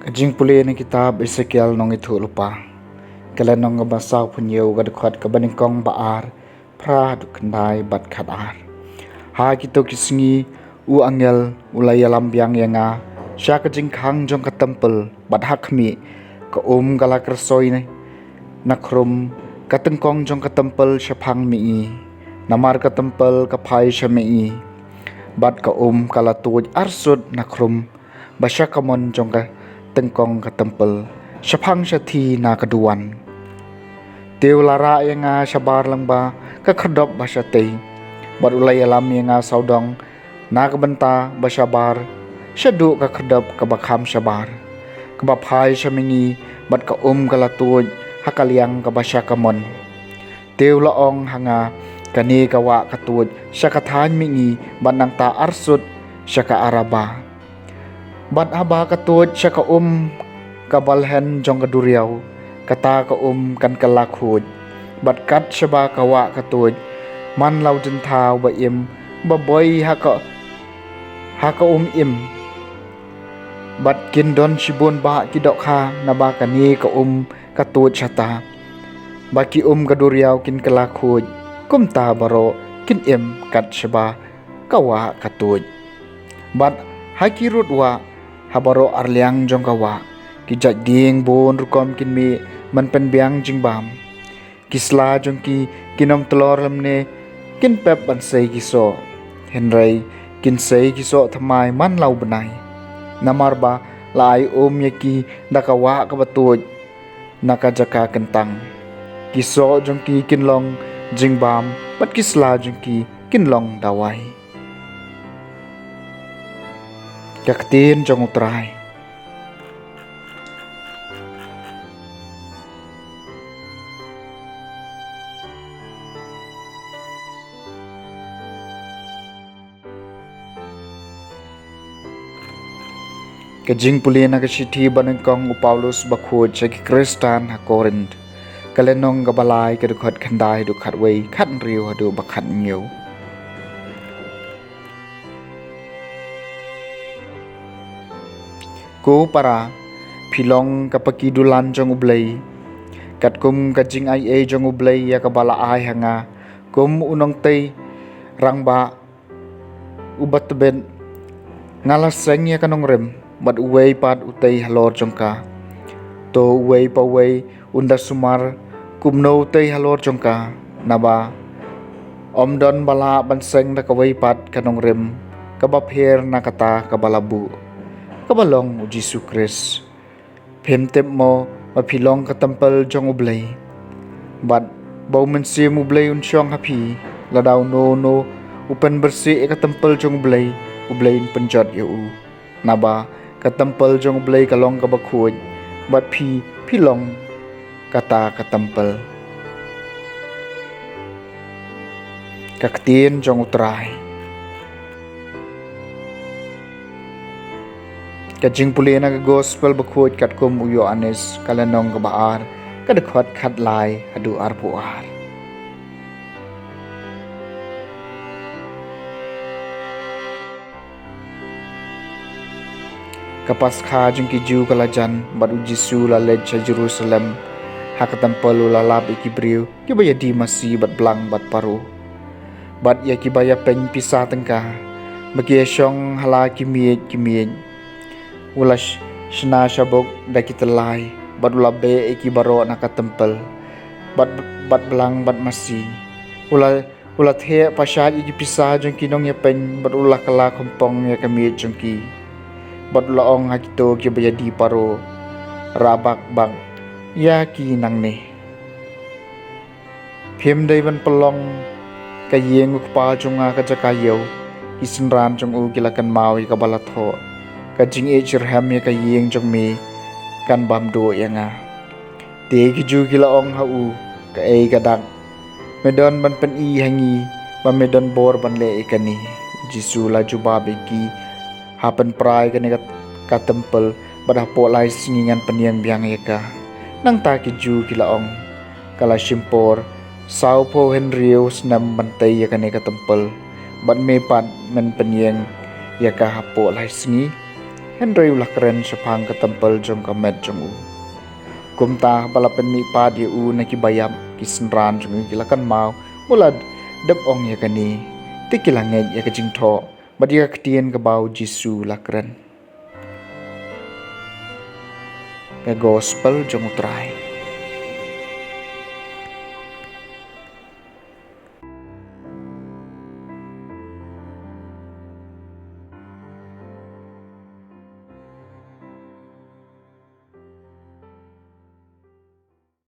Kajing puli ni kitab Ezekiel nong itu lupa. Kala nong ngabasau punyo gadukhat kabaningkong baar pra dukandai bat khadar. Ha kito kisngi u angel ulay lambiang yanga sya kajing khang jong katempel bat hakmi ka kala kersoy ni nakrum katengkong jong katempel syapang mi namar katempel kapai syami bat ka kala tuj arsud nakrum basya kamon jong ka tengkong katempel syapang syati na kaduan teu lara yanga syabar langba ka kerdop basyate bat ulay alam yanga saudong na kabenta basyabar syadu ka kerdop ka bakham syabar ka bapai syamingi bat ka kala tuj hakaliang ka basya kamon teu laong hanga kani kawa katuj syakathan mingi bat nang ta arsud syaka araba bat aba katuj syaka kabalhen jong kaduriaw kata ka kan kalakhuj bat kat syaba kawa katuj man lau jenthaw ba im baboy haka im bat kindon shibun ba kidok ha naba kani ka katuj syata baki kaduriaw kin kalakhuj kumta baro kin im kat syaba kawa katuj bat hakirut wa habaro arliang jong kawa kijat ding bon rukom kin mi man penbiang jingbam kisla jong ki kinom telor lemne kin pep ban sei kiso henrei kin sei kiso thamai man lau benai namarba lai yaki dakawa ka batuj nakajaka kentang kiso jong ki kinlong jingbam bat kisla jong ki kinlong dawai kaktin jong utrai kajing puli na kasithi banengkong Paulus bakhoj sa Kristan ha Korint kalenong gabalay kadukhat khandai dukhat wei khat riu hadu bakhat nyo ko para pilong kapakidulan jong ublay katkum kajing ai jong ublay ya kabala ai hanga kum unong tei rangba ubat ben ngalaseng ya kanong rem bat uwei pat utei halor jongka to uwei pa uwei unda sumar kumno utei halor jongka naba omdon bala banseng na kawei pat kanong rem kabapher na kata kabalabu kabalong Jesu Kris pemtep mo mapilong katempel jong ublay bat bau mensim ublay unsyong hapi ladaw no upen bersih katempel jong ublay penjot yu naba katempel jong ublay kalong kabakhuj bat pilong kata katempel kaktin jong utrai kajing puli na gospel bakhuj katkum uyo anes kalanong kabaar kadakhat khatlai adu arpuar kapas kha jung kiju kalajan bat ujisu lalej sa Jerusalem hakatampel lalab ikibriu kibaya di masi bat blang bat paru bat ya kibaya pen pisa tengka bagi syong hala kimiyet ulas shna shabok dakitelai bat ulabe ikibaro nakatempel bat blang bat masi ulat he pasya iki pisa jung kinong ya pen bat ulah kala kompong ya kamiyet jung ki bat laong hakito kibaya di paro rabak bang ya ki nang ne phim dei ban pelong kayeng ukpa junga kajakayo isinran jong u kilakan mawi kabalatho kajing ejirham ya kayeng jong me kan bamdo yanga te kiju kilaong hau ka kadak medon ban pen hangi ba medon bor ban le ikani Jesu la jubabe ki hapen prai kani ka tempel badah po lai singingan peniang biang yaka nang ta kiju kilaong kala simpor sau po henrio snam bantai yakani ka tempel ban me pat men peniang yaka hapo lai singi Henry lakren sepang ke tempel jong kamet jong u. Kumta balapen mi pa dia u na kibayam kisenran jong kilakan mau mulad dep ong ya kani tikilangen ya kajing tho madia ketien ke bau Jisu lakren. Ke gospel jong utrai.